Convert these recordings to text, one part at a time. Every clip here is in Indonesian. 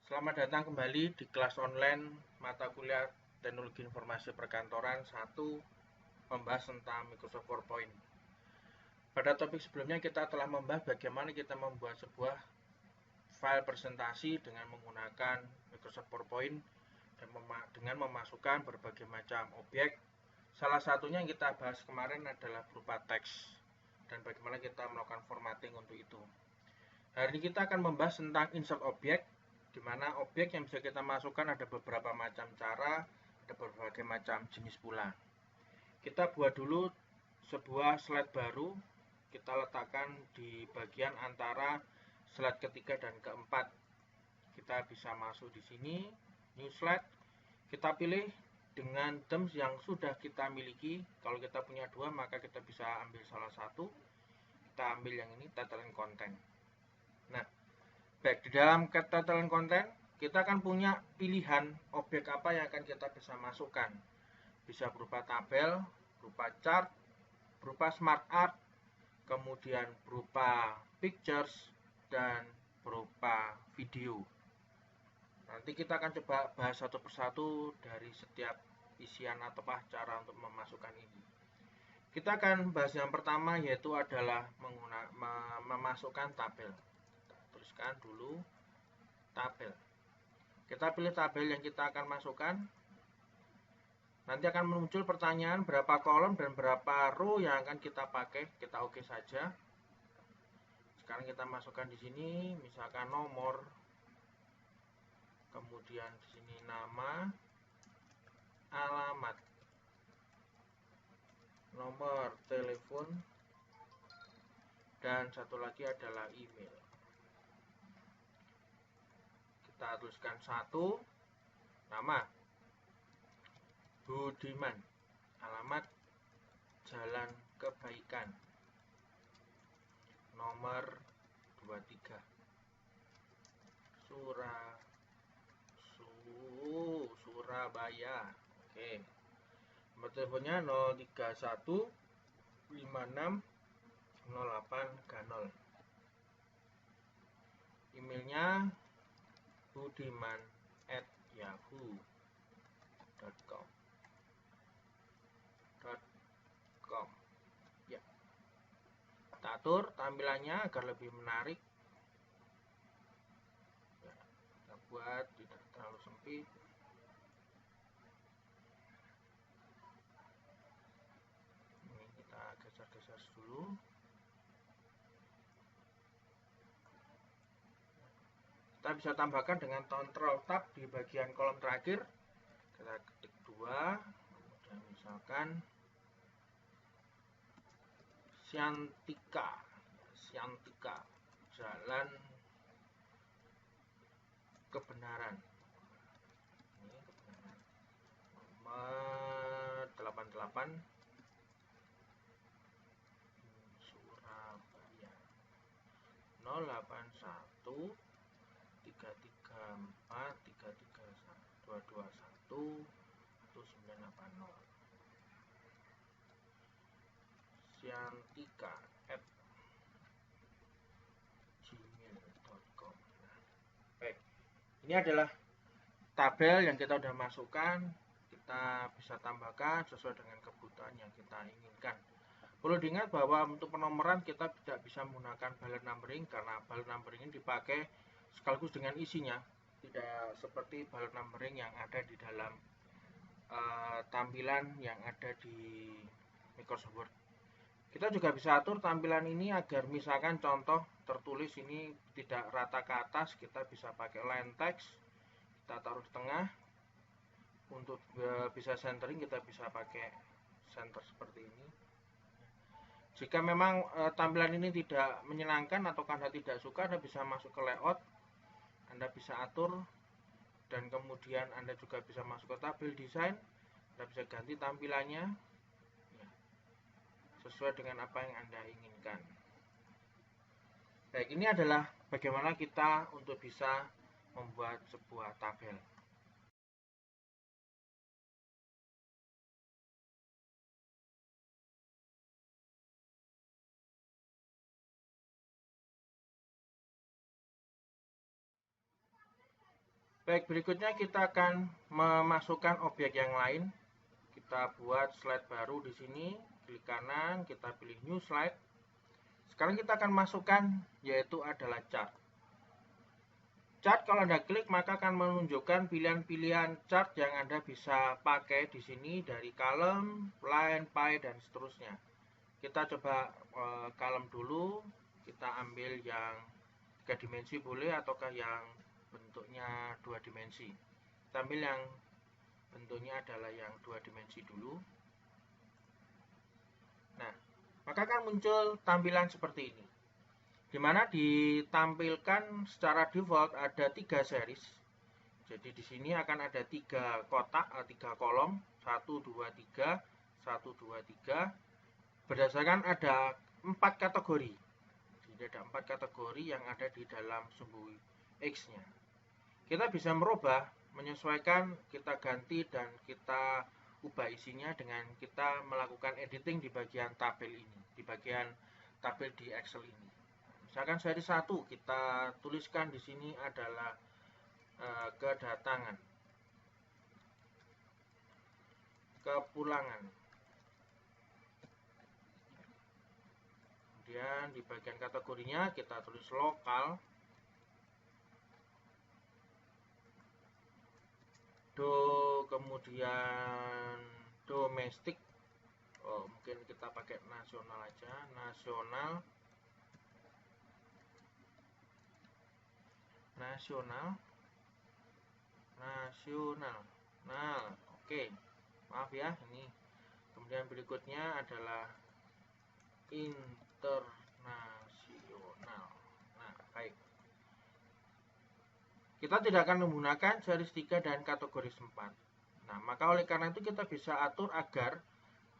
Selamat datang kembali di kelas online mata kuliah Teknologi Informasi Perkantoran 1, membahas tentang Microsoft PowerPoint. Pada topik sebelumnya kita telah membahas bagaimana kita membuat sebuah file presentasi dengan menggunakan Microsoft PowerPoint dan dengan memasukkan berbagai macam objek. Salah satunya yang kita bahas kemarin adalah berupa teks dan bagaimana kita melakukan formatting untuk itu. Hari ini kita akan membahas tentang insert objek, di mana objek yang bisa kita masukkan ada beberapa macam cara, ada berbagai macam jenis pula. Kita buat dulu sebuah slide baru, kita letakkan di bagian antara slide ketiga dan keempat. Kita bisa masuk di sini, new slide. Kita pilih dengan themes yang sudah kita miliki. Kalau kita punya dua, maka kita bisa ambil salah satu. Kita ambil yang ini, title and content. Nah, baik, di dalam title and content, kita akan punya pilihan objek apa yang akan kita bisa masukkan. Bisa berupa tabel, berupa chart, berupa smart art, kemudian berupa pictures, dan berupa video. Nanti kita akan coba bahas satu persatu dari setiap isian atau cara untuk memasukkan ini. Kita akan bahas yang pertama, yaitu adalah memasukkan tabel. Kita tuliskan dulu tabel. Kita pilih tabel yang kita akan masukkan. Nanti akan muncul pertanyaan berapa kolom dan berapa row yang akan kita pakai. Kita oke saja. Sekarang kita masukkan di sini, misalkan nomor, kemudian di sini nama, alamat, nomor telepon, dan satu lagi adalah email. Kita tuliskan satu, nama, Budiman, alamat, Jalan Kebaikan, nomor 23, Surabaya. Oke. Nomor teleponnya 031 56 08 Emailnya budiman@yahoo.com. Ya. Kita atur tampilannya agar lebih menarik. Ya, kita buat tidak terlalu sempit. Ini kita geser-geser dulu. Kita bisa tambahkan dengan Ctrl Tab di bagian kolom terakhir. Kita ketik 2, kemudian misalkan Syantika, Jalan Kebenaran. Ini kebenaran. Nomor 88, Surabaya. 081 334 221 1980. Syantika@gmail.com. Baik, ini adalah tabel yang kita sudah masukkan. Kita bisa tambahkan sesuai dengan kebutuhan yang kita inginkan. Perlu diingat bahwa untuk penomoran kita tidak bisa menggunakan bullet numbering karena bullet numbering ini dipakai sekaligus dengan isinya, tidak seperti bullet numbering yang ada di dalam tampilan yang ada di Microsoft Word. Kita juga bisa atur tampilan ini agar misalkan contoh tertulis ini tidak rata ke atas, kita bisa pakai line text, kita taruh di tengah. Untuk bisa centering kita bisa pakai center seperti ini. Jika memang tampilan ini tidak menyenangkan atau Anda tidak suka, Anda bisa masuk ke layout, Anda bisa atur, dan kemudian Anda juga bisa masuk ke tabel desain, Anda bisa ganti tampilannya ya, sesuai dengan apa yang Anda inginkan. Baik, ini adalah bagaimana kita untuk bisa membuat sebuah tabel. Baik, berikutnya kita akan memasukkan objek yang lain. Kita buat slide baru di sini, klik kanan, kita pilih new slide. Sekarang kita akan masukkan yaitu adalah chart. Chart kalau Anda klik maka akan menunjukkan pilihan-pilihan chart yang Anda bisa pakai di sini dari column, line, pie dan seterusnya. Kita coba column dulu, kita ambil yang 3 dimensi boleh ataukah yang bentuknya 2 dimensi. Kita ambil yang bentuknya adalah yang 2 dimensi dulu. Nah, maka akan muncul tampilan seperti ini, di mana ditampilkan secara default ada 3 series. Jadi di sini akan ada 3 kotak, 3 kolom, 1, 2, 3, 1, 2, 3. Berdasarkan ada 4 kategori. Jadi ada 4 kategori yang ada di dalam sumbu X-nya. Kita bisa merubah, menyesuaikan, kita ganti dan kita ubah isinya dengan kita melakukan editing di bagian tabel ini, di bagian tabel di Excel ini. Misalkan seri 1 kita tuliskan di sini adalah kedatangan, kepulangan. Kemudian di bagian kategorinya kita tulis lokal, kemudian domestik. Mungkin kita pakai nasional aja, nasional, oke, maaf ya ini. Kemudian berikutnya adalah internasional. Nah, baik. Kita tidak akan menggunakan series 3 dan kategori 4. Nah, maka oleh karena itu kita bisa atur agar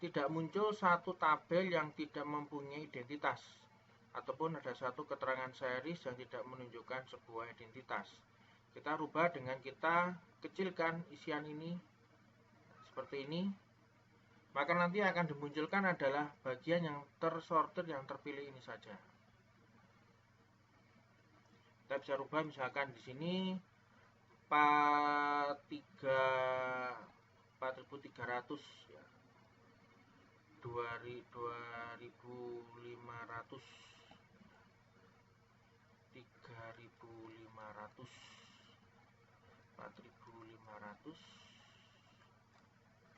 tidak muncul satu tabel yang tidak mempunyai identitas, ataupun ada satu keterangan series yang tidak menunjukkan sebuah identitas. Kita rubah dengan kita kecilkan isian ini seperti ini, maka nanti akan dimunculkan adalah bagian yang tersortir, yang terpilih ini saja. Kita bisa rubah misalkan di sini 4.300 ya, 2.500, 3.500, 4.500,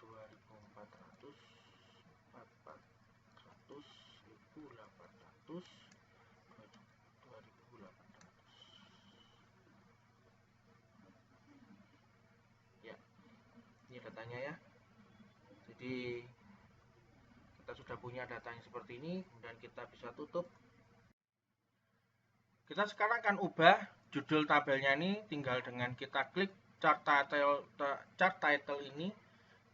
2.400, 400, 1.800, 2.800. Ya, ini datanya ya. Jadi kita sudah punya datanya seperti ini, kemudian kita bisa tutup. Kita sekarang akan ubah judul tabelnya ini, tinggal dengan kita klik chart title ini,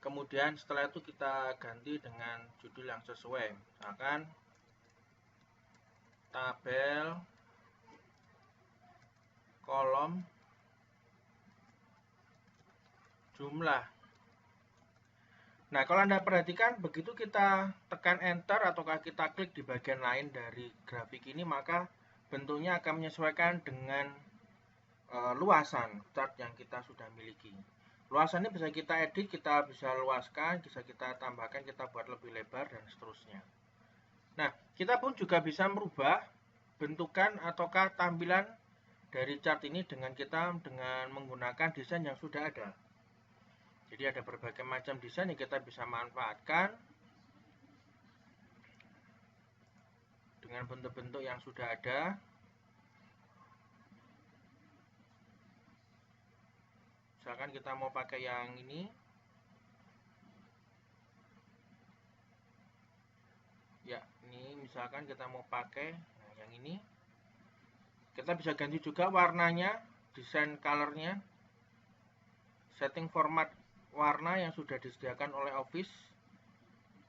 kemudian setelah itu kita ganti dengan judul yang sesuai, misalkan tabel kolom jumlah. Nah, kalau Anda perhatikan, begitu kita tekan enter ataukah kita klik di bagian lain dari grafik ini, maka bentuknya akan menyesuaikan dengan luasan chart yang kita sudah miliki. Luasan ini bisa kita edit, kita bisa luaskan, bisa kita tambahkan, kita buat lebih lebar dan seterusnya. Nah, kita pun juga bisa merubah bentukan ataukah tampilan dari chart ini dengan menggunakan desain yang sudah ada. Jadi ada berbagai macam desain yang kita bisa manfaatkan dengan bentuk-bentuk yang sudah ada. Misalkan kita mau pakai yang ini, ya ini misalkan kita mau pakai yang ini, kita bisa ganti juga warnanya, desain colornya, setting format warna yang sudah disediakan oleh Office.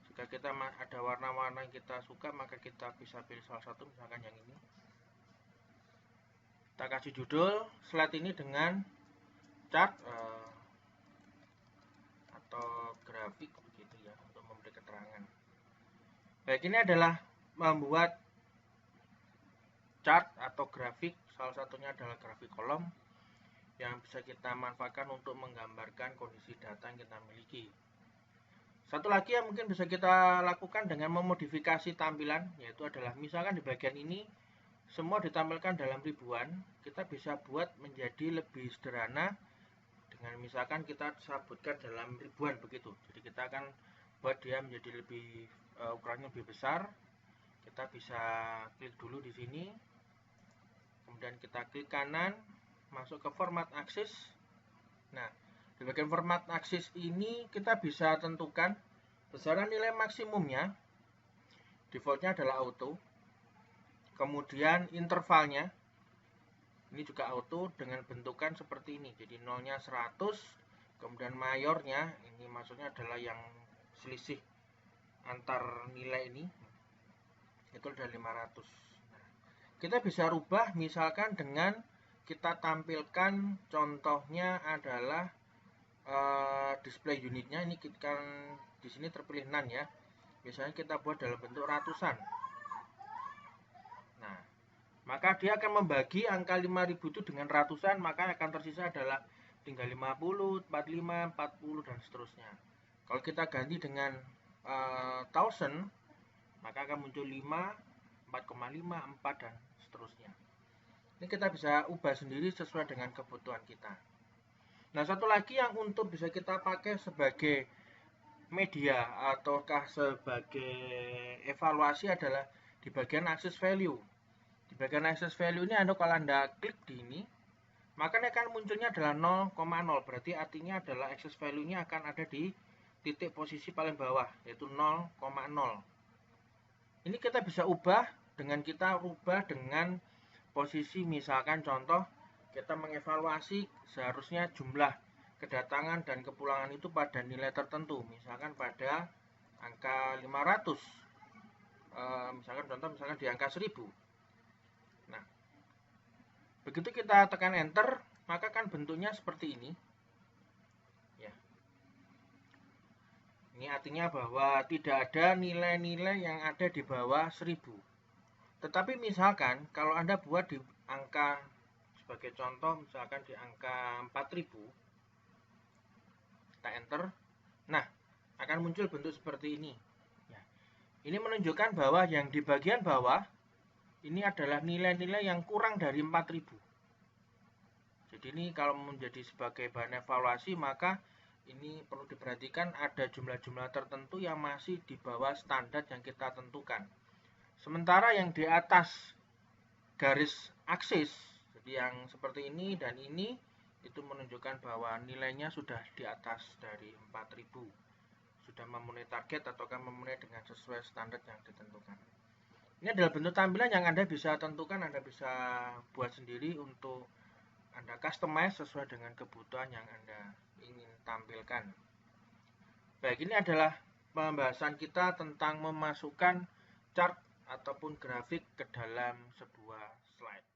Jika kita ada warna-warna yang kita suka, maka kita bisa pilih salah satu, misalkan yang ini. Kita kasih judul slide ini dengan chart atau grafik begitu ya, untuk memberi keterangan. Baik, ini adalah membuat chart atau grafik, salah satunya adalah grafik kolom. yang bisa kita manfaatkan untuk menggambarkan kondisi data yang kita miliki. Satu lagi yang mungkin bisa kita lakukan dengan memodifikasi tampilan, yaitu adalah misalkan di bagian ini semua ditampilkan dalam ribuan, kita bisa buat menjadi lebih sederhana dengan misalkan kita sebutkan dalam ribuan begitu. Jadi kita akan buat dia menjadi lebih ukurannya lebih besar. Kita bisa klik dulu di sini, kemudian kita klik kanan, masuk ke format aksis. Nah, di bagian format aksis ini kita bisa tentukan besaran nilai maksimumnya, defaultnya adalah auto. Kemudian intervalnya, ini juga auto dengan bentukan seperti ini. Jadi nolnya 100, kemudian mayornya, ini maksudnya adalah yang selisih antar nilai ini, itu adalah 500. Nah, kita bisa rubah misalkan dengan kita tampilkan contohnya adalah display unitnya. Ini kan di sini terpilih none ya. Misalnya kita buat dalam bentuk ratusan. Nah, maka dia akan membagi angka 5000 itu dengan ratusan, maka akan tersisa adalah tinggal 50, 45, 40 dan seterusnya. Kalau kita ganti dengan 1000, maka akan muncul 5, 4,5, 4 dan seterusnya. Ini kita bisa ubah sendiri sesuai dengan kebutuhan kita. Nah, satu lagi yang untuk bisa kita pakai sebagai media ataukah sebagai evaluasi adalah di bagian access value. Di bagian access value ini kalau Anda klik di ini, maka akan munculnya adalah 0,0. Berarti artinya adalah access value-nya akan ada di titik posisi paling bawah, yaitu 0,0. Ini kita bisa ubah dengan kita rubah dengan posisi, misalkan contoh kita mengevaluasi seharusnya jumlah kedatangan dan kepulangan itu pada nilai tertentu, misalkan pada angka 500, misalkan di angka 1000. Nah, begitu kita tekan enter, maka kan bentuknya seperti ini ya. Ini artinya bahwa tidak ada nilai-nilai yang ada di bawah 1000. Tetapi misalkan kalau Anda buat di angka, sebagai contoh misalkan di angka 4000, kita enter, nah akan muncul bentuk seperti ini ya. Ini menunjukkan bahwa yang di bagian bawah ini adalah nilai-nilai yang kurang dari 4000. Jadi ini kalau menjadi sebagai bahan evaluasi, maka ini perlu diperhatikan ada jumlah-jumlah tertentu yang masih di bawah standar yang kita tentukan. Sementara yang di atas garis aksis, jadi yang seperti ini dan ini, itu menunjukkan bahwa nilainya sudah di atas dari 4000. Sudah memenuhi target ataukah memenuhi dengan sesuai standar yang ditentukan. Ini adalah bentuk tampilan yang Anda bisa tentukan, Anda bisa buat sendiri untuk Anda customize sesuai dengan kebutuhan yang Anda ingin tampilkan. Baik, ini adalah pembahasan kita tentang memasukkan chart ataupun grafik ke dalam sebuah slide.